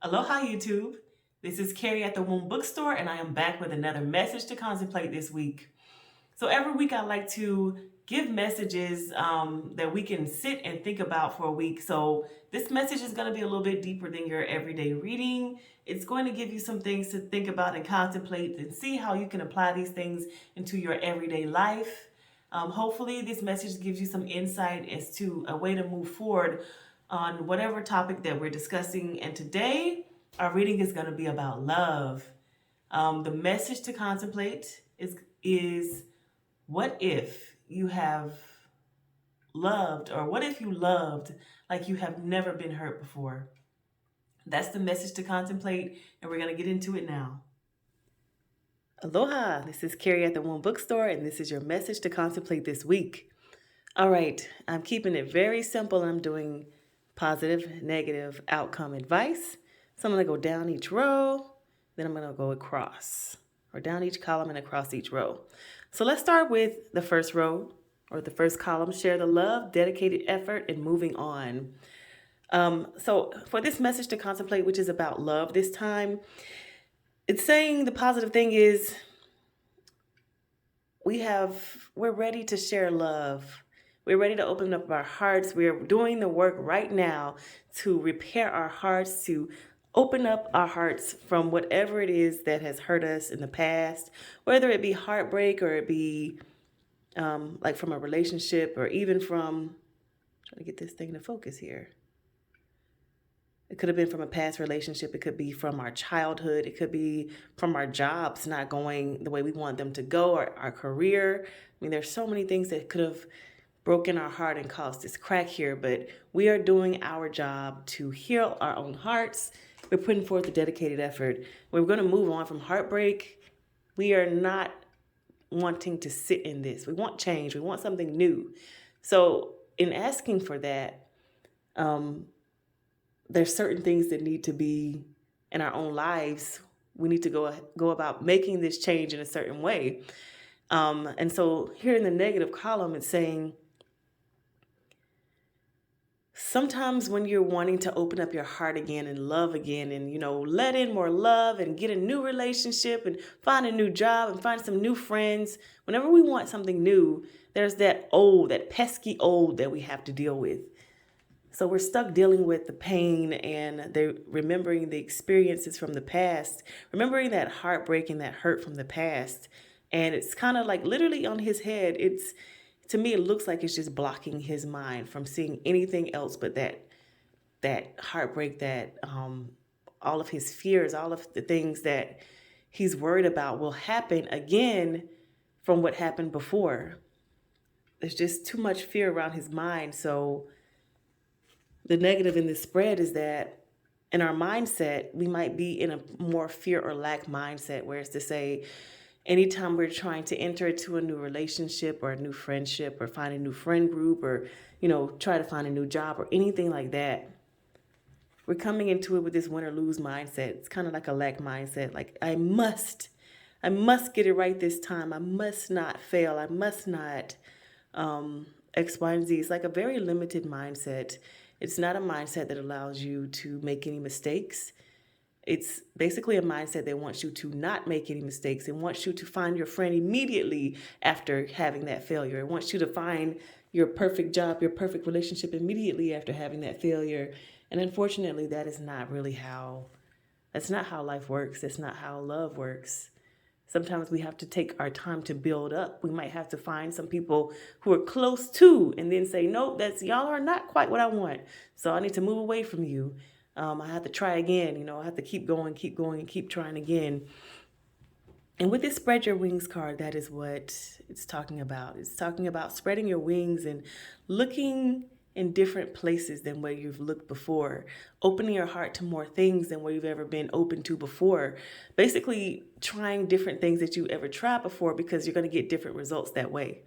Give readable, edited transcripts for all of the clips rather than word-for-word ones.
Aloha YouTube. This is Carrie at the Womb Bookstore, and I am back with another message to contemplate this week. So every week I like to give messages that we can sit and think about for a week. So this message is going to be a little bit deeper than your everyday reading. It's going to give you some things to think about and contemplate and see how you can apply these things into your everyday life. Hopefully this message gives you some insight as to a way to move forward on whatever topic that we're discussing. And today, our reading is going to be about love. The message to contemplate is what if you have loved, or what if you loved like you have never been hurt before? That's the message to contemplate, and we're going to get into it now. Aloha, this is Carrie at the Womb Bookstore, and this is your message to contemplate this week. All right, I'm keeping it very simple. I'm doing positive, negative outcome advice. So I'm going to go down each row, then I'm going to go across, or down each column and across each row. So let's start with the first row, or the first column, share the love, dedicated effort, and moving on. So for this message to contemplate, which is about love this time, it's saying the positive thing is we're ready to share love. We're ready to open up our hearts. We're doing the work right now to repair our hearts, to open up our hearts from whatever it is that has hurt us in the past, whether it be heartbreak or it be like from a relationship, or even from, trying to get this thing to focus here. It could have been from a past relationship. It could be from our childhood. It could be from our jobs not going the way we want them to go, or our career. I mean, there's so many things that could have broken our heart and caused this crack here, but we are doing our job to heal our own hearts. We're putting forth a dedicated effort. We're going to move on from heartbreak. We are not wanting to sit in this. We want change. We want something new. So in asking for that, there's certain things that need to be in our own lives. We need to go about making this change in a certain way. And so here in the negative column, it's saying, sometimes when you're wanting to open up your heart again and love again, and, let in more love and get a new relationship and find a new job and find some new friends, whenever we want something new, there's that pesky old that we have to deal with. So we're stuck dealing with the pain and remembering the experiences from the past, remembering that heartbreak and that hurt from the past. And it's kind of like literally on his head. To me, it looks like it's just blocking his mind from seeing anything else but that heartbreak, that all of his fears, all of the things that he's worried about will happen again from what happened before. There's just too much fear around his mind. So the negative in this spread is that in our mindset, we might be in a more fear or lack mindset, whereas to say, anytime we're trying to enter into a new relationship or a new friendship or find a new friend group, or, try to find a new job or anything like that, we're coming into it with this win or lose mindset. It's kind of like a lack mindset. Like, I must get it right this time. I must not fail. I must not X, Y, and Z. It's like a very limited mindset. It's not a mindset that allows you to make any mistakes. It's basically a mindset that wants you to not make any mistakes. It wants you to find your friend immediately after having that failure. It wants you to find your perfect job, your perfect relationship immediately after having that failure. And unfortunately, that's not how life works. That's not how love works. Sometimes we have to take our time to build up. We might have to find some people who are close to, and then say, nope, y'all are not quite what I want. So I need to move away from you. I have to try again. I have to keep going, and keep trying again. And with this spread your wings card, that is what it's talking about. It's talking about spreading your wings and looking in different places than where you've looked before, opening your heart to more things than where you've ever been open to before. Basically trying different things that you ever tried before, because you're going to get different results that way.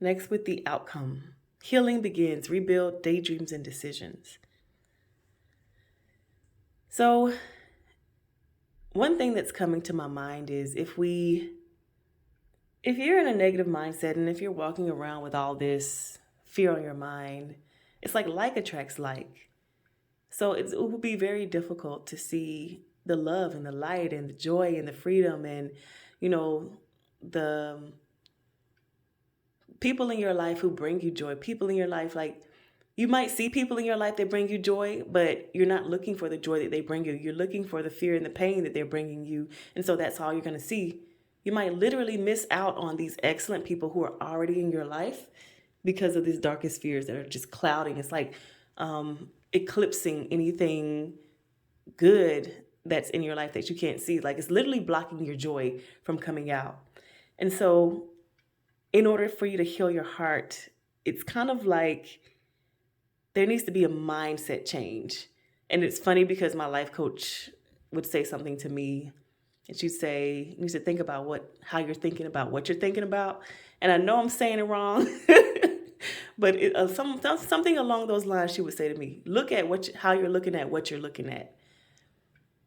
Next, with the outcome. Healing begins, rebuild, daydreams, and decisions. So one thing that's coming to my mind is if you're in a negative mindset, and if you're walking around with all this fear on your mind, It's like attracts like. So it will be very difficult to see the love and the light and the joy and the freedom and, you know, the people in your life who bring you joy, people in your life, like you might see people in your life that bring you joy, but you're not looking for the joy that they bring you. You're looking for the fear and the pain that they're bringing you. And so that's all you're going to see. You might literally miss out on these excellent people who are already in your life because of these darkest fears that are just clouding. It's like eclipsing anything good that's in your life that you can't see. Like it's literally blocking your joy from coming out. And so, in order for you to heal your heart, it's kind of like there needs to be a mindset change. And it's funny because my life coach would say something to me, and she'd say, you need to think about how you're thinking about what you're thinking about. And I know I'm saying it wrong, but something along those lines she would say to me, look at how you're looking at what you're looking at.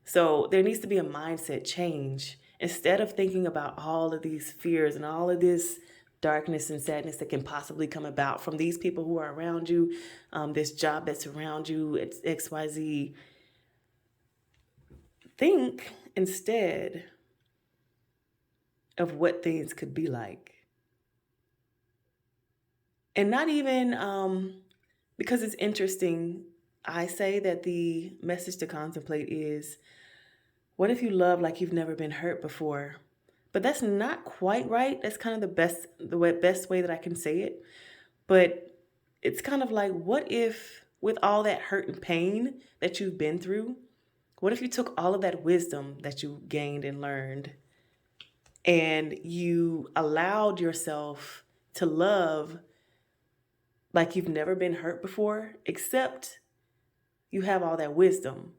So there needs to be a mindset change. Instead of thinking about all of these fears and all of this darkness and sadness that can possibly come about from these people who are around you, this job that's around you, it's XYZ. Think instead of what things could be like. And not even because it's interesting, I say that the message to contemplate is, what if you love like you've never been hurt before? But that's not quite right. That's kind of the best way that I can say it. But it's kind of like, what if with all that hurt and pain that you've been through, what if you took all of that wisdom that you gained and learned and you allowed yourself to love like you've never been hurt before, except you have all that wisdom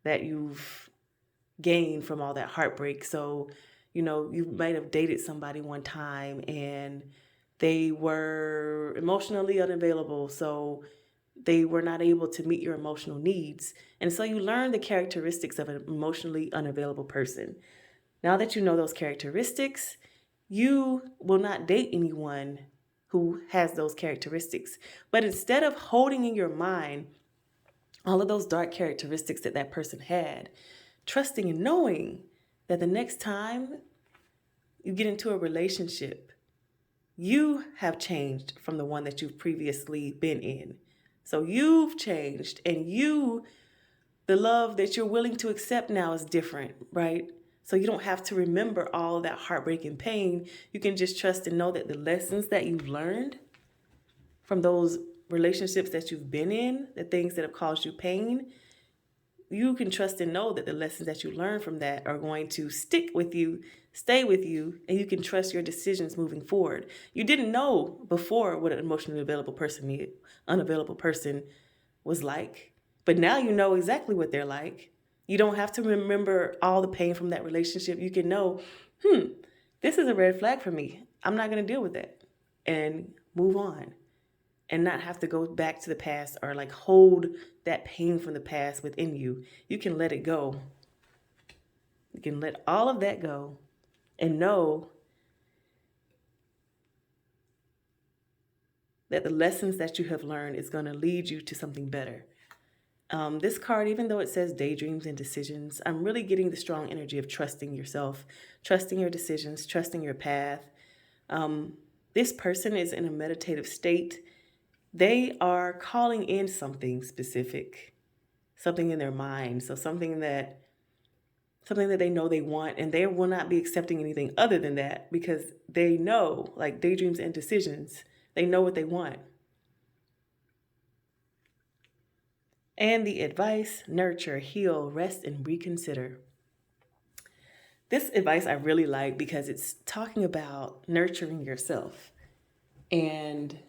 that you've gained from all that heartbreak. So, you might have dated somebody one time and they were emotionally unavailable. So they were not able to meet your emotional needs. And so you learn the characteristics of an emotionally unavailable person. Now that you know those characteristics, you will not date anyone who has those characteristics. But instead of holding in your mind all of those dark characteristics that person had, trusting and knowing that the next time you get into a relationship, you have changed from the one that you've previously been in. So you've changed, and the love that you're willing to accept now is different, right? So you don't have to remember all that heartbreak and pain. You can just trust and know that the lessons that you've learned from those relationships that you've been in, the things that have caused you pain, you can trust and know that the lessons that you learn from that are going to stick with you, stay with you, and you can trust your decisions moving forward. You didn't know before what an emotionally unavailable person was like, but now you know exactly what they're like. You don't have to remember all the pain from that relationship. You can know, this is a red flag for me. I'm not going to deal with that, and move on. And not have to go back to the past or like hold that pain from the past within you. You can let it go. You can let all of that go and know that the lessons that you have learned is going to lead you to something better. This card, even though it says daydreams and decisions, I'm really getting the strong energy of trusting yourself, trusting your decisions, trusting your path. This person is in a meditative state. They are calling in something specific, something in their mind. So something that they know they want, and they will not be accepting anything other than that because they know, like daydreams and decisions, they know what they want. And the advice: nurture, heal, rest, and reconsider. This advice I really like because it's talking about nurturing yourself. And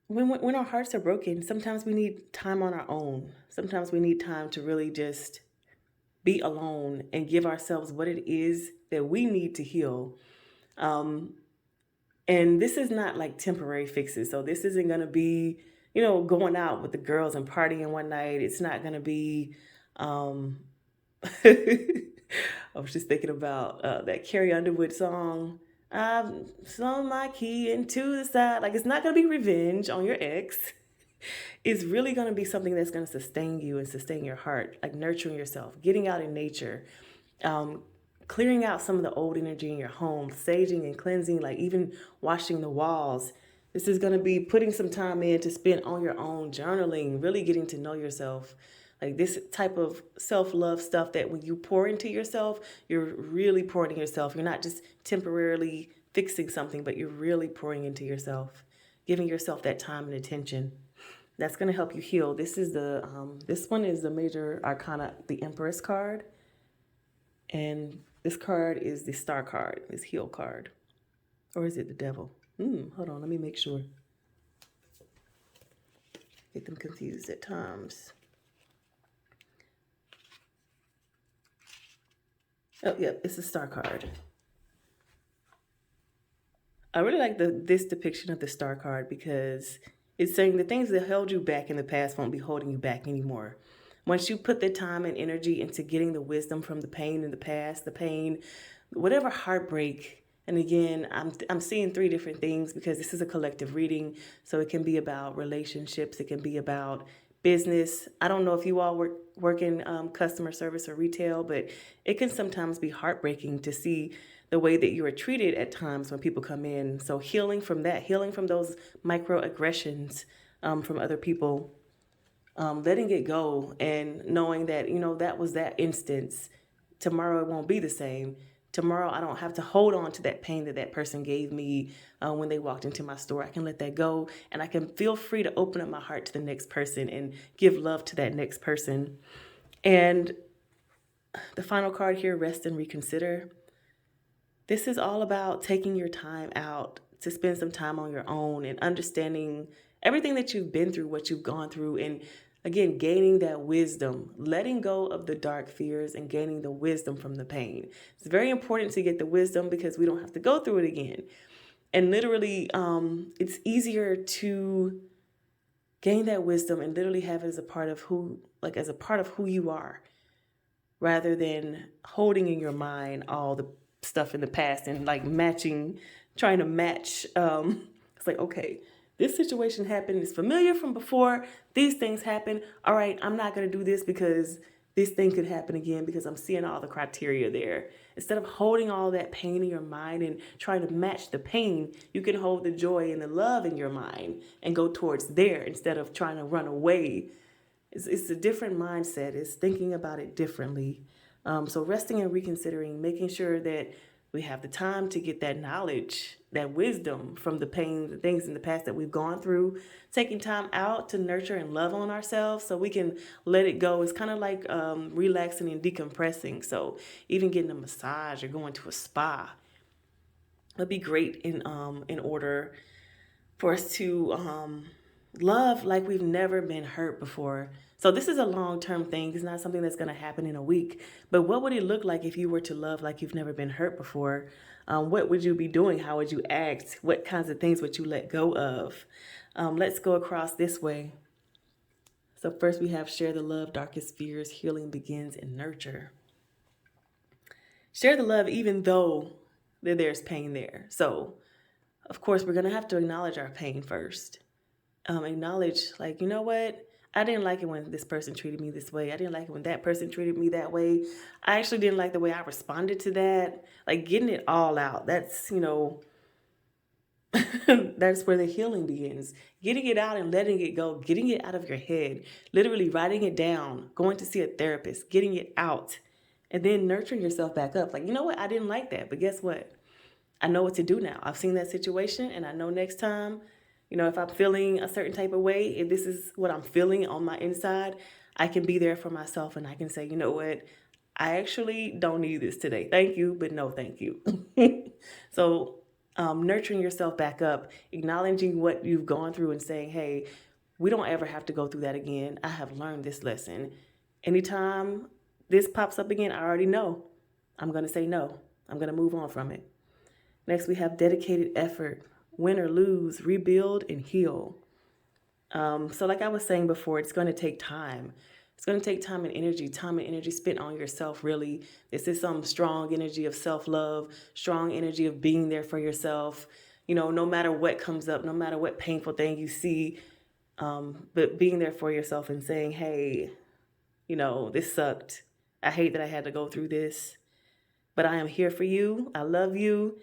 when our hearts are broken, sometimes we need time on our own. Sometimes we need time to really just be alone and give ourselves what it is that we need to heal. And this is not like temporary fixes. So this isn't going to be, going out with the girls and partying one night. It's not going to be, I was just thinking about that Carrie Underwood song. I've slung my key into the side. Like, it's not going to be revenge on your ex. It's really going to be something that's going to sustain you and sustain your heart, like nurturing yourself, getting out in nature, um, clearing out some of the old energy in your home, saging and cleansing, like even washing the walls. This is going to be putting some time in to spend on your own, journaling, really getting to know yourself. Like this type of self love stuff that when you pour into yourself, you're really pouring into yourself. You're not just temporarily fixing something, but you're really pouring into yourself, giving yourself that time and attention. That's going to help you heal. This one is the major arcana, the Empress card. And this card is the Star card, this heal card. Or is it the Devil? Hold on, let me make sure. Get them confused at times. Oh, yep, it's the Star card. I really like this depiction of the Star card because it's saying the things that held you back in the past won't be holding you back anymore. Once you put the time and energy into getting the wisdom from the pain in the past, the pain, whatever heartbreak, and again, I'm seeing three different things because this is a collective reading. So it can be about relationships. It can be about business. I don't know if you all work in customer service or retail, but it can sometimes be heartbreaking to see the way that you are treated at times when people come in. So healing from that, healing from those microaggressions from other people, letting it go and knowing that, that was that instance. Tomorrow it won't be the same. Tomorrow I don't have to hold on to that pain that that person gave me when they walked into my store. I can let that go and I can feel free to open up my heart to the next person and give love to that next person. And the final card here, rest and reconsider. This is all about taking your time out to spend some time on your own and understanding everything that you've been through, what you've gone through, and again, gaining that wisdom, letting go of the dark fears and gaining the wisdom from the pain. It's very important to get the wisdom because we don't have to go through it again. And literally, it's easier to gain that wisdom and literally have it as a part of who you are, rather than holding in your mind all the stuff in the past and like trying to match. It's like, okay, this situation happened. It's familiar from before. These things happen. All right, I'm not going to do this because this thing could happen again because I'm seeing all the criteria there. Instead of holding all that pain in your mind and trying to match the pain, you can hold the joy and the love in your mind and go towards there instead of trying to run away. It's a different mindset. It's thinking about it differently. So resting and reconsidering, making sure that we have the time to get that knowledge, that wisdom from the pain, the things in the past that we've gone through, taking time out to nurture and love on ourselves so we can let it go. It's kind of like relaxing and decompressing. So even getting a massage or going to a spa would be great in order for us to love like we've never been hurt before. So this is a long-term thing. It's not something that's going to happen in a week. But what would it look like if you were to love like you've never been hurt before? What would you be doing? How would you act? What kinds of things would you let go of? Let's go across this way. So first we have share the love, darkest fears, healing begins in nurture. Share the love even though there's pain there. So of course we're going to have to acknowledge our pain first. Acknowledge, like, you know what? I didn't like it when this person treated me this way. I didn't like it when that person treated me that way. I actually didn't like the way I responded to that. Like getting it all out. That's, that's where the healing begins. Getting it out and letting it go. Getting it out of your head. Literally writing it down. Going to see a therapist. Getting it out. And then nurturing yourself back up. Like, you know what? I didn't like that. But guess what? I know what to do now. I've seen that situation and I know next time, if I'm feeling a certain type of way, if this is what I'm feeling on my inside, I can be there for myself and I can say, you know what? I actually don't need this today. Thank you, but no thank you. So nurturing yourself back up, acknowledging what you've gone through and saying, hey, we don't ever have to go through that again. I have learned this lesson. Anytime this pops up again, I already know. I'm going to say no. I'm going to move on from it. Next, we have dedicated effort. Win or lose, rebuild and heal. So like I was saying before, it's going to take time. It's going to take time and energy spent on yourself, really. This is some strong energy of self-love, strong energy of being there for yourself, no matter what comes up, no matter what painful thing you see, but being there for yourself and saying, hey, this sucked. I hate that I had to go through this, but I am here for you. I love you.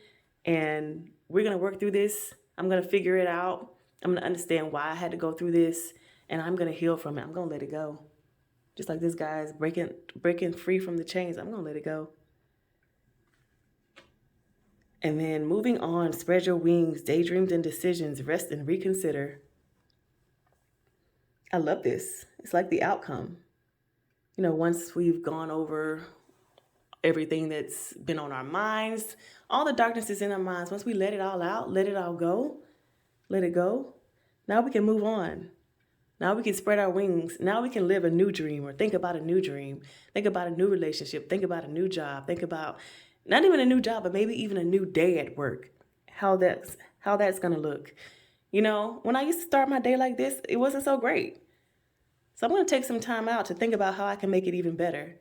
And we're going to work through this. I'm going to figure it out. I'm going to understand why I had to go through this, and I'm going to heal from it. I'm going to let it go. Just like this guy is breaking free from the chains. I'm going to let it go. And then moving on, spread your wings, daydreams and decisions, rest and reconsider. I love this. It's like the outcome. Once we've gone over everything that's been on our minds, all the darkness is in our minds. Once we let it all out, let it all go, let it go, now we can move on. Now we can spread our wings. Now we can live a new dream or think about a new dream. Think about a new relationship. Think about a new job. Think about not even a new job, but maybe even a new day at work. How that's going to look. When I used to start my day like this, it wasn't so great. So I'm going to take some time out to think about how I can make it even better.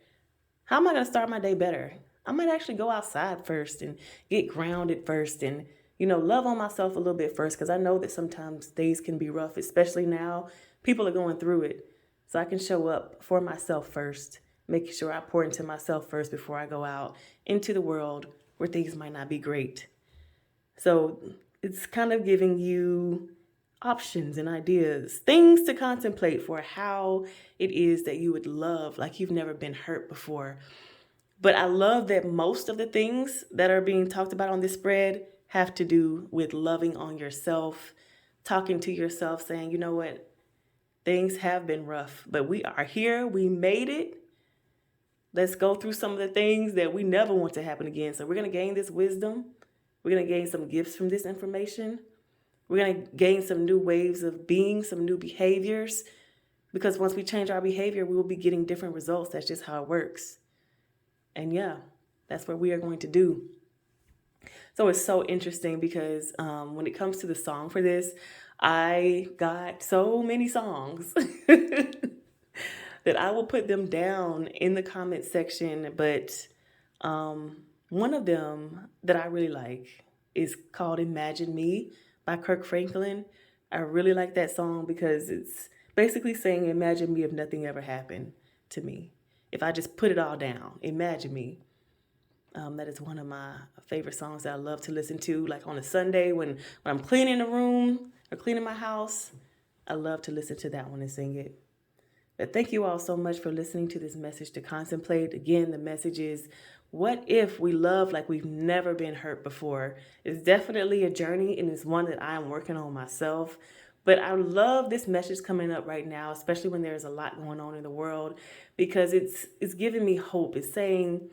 How am I going to start my day better? I might actually go outside first and get grounded first and, love on myself a little bit first, because I know that sometimes days can be rough, especially now. People are going through it. So I can show up for myself first, making sure I pour into myself first before I go out into the world where things might not be great. So it's kind of giving you options and ideas, things to contemplate for how it is that you would love like you've never been hurt before. But I love that most of the things that are being talked about on this spread have to do with loving on yourself, talking to yourself, saying, you know what, things have been rough, but we are here. We made it. Let's go through some of the things that we never want to happen again. So we're going to gain this wisdom. We're going to gain some gifts from this information. We're going to gain some new ways of being, some new behaviors, because once we change our behavior, we will be getting different results. That's just how it works. And yeah, that's what we are going to do. So it's so interesting because when it comes to the song for this, I got so many songs that I will put them down in the comment section. But one of them that I really like is called Imagine Me by Kirk Franklin. I really like that song because it's basically saying, imagine me if nothing ever happened to me. If I just put it all down, imagine me. That is one of my favorite songs that I love to listen to, like on a Sunday when I'm cleaning the room or cleaning my house. I love to listen to that one and sing it. But thank you all so much for listening to this message to contemplate. Again, the message is, what if we love like we've never been hurt before? It's definitely a journey, and it's one that I am working on myself. But I love this message coming up right now, especially when there's a lot going on in the world, because it's giving me hope. It's saying,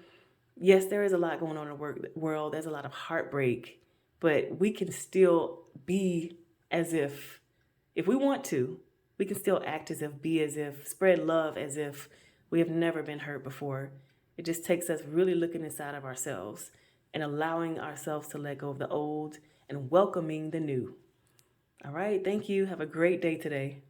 yes, there is a lot going on in the world. There's a lot of heartbreak, but we can still be as if we want to, we can still act as if, be as if, spread love as if we have never been hurt before. It just takes us really looking inside of ourselves and allowing ourselves to let go of the old and welcoming the new. All right. Thank you. Have a great day today.